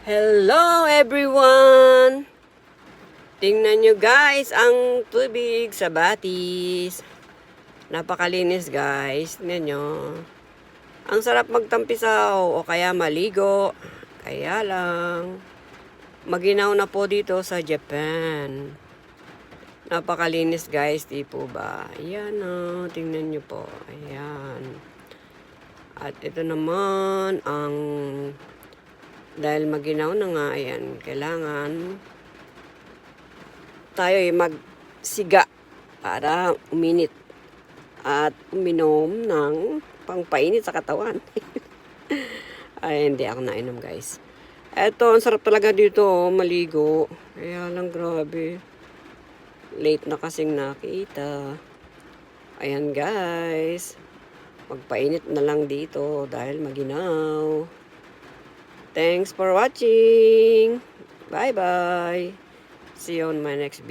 Hello everyone! Tingnan nyo guys ang tubig sa Batis. Napakalinis guys. Tingnan nyo. Ang sarap magtampisaw o kaya maligo. Kaya lang, maginaw na po dito sa Japan. Napakalinis guys, di po ba? Ayan o, tingnan nyo po. Ayan. At ito naman ang dahil maginaw na nga, ayan, kailangan tayo ay magsiga para uminit at uminom ng pangpainit sa katawan. Ay, hindi ako nainom guys. Eto, ang sarap talaga dito, maligo. Kaya lang, grabe. Late na kasing nakita. Ayan guys. Magpainit na lang dito dahil maginaw. Thanks for watching. Bye-bye. See you on my next video.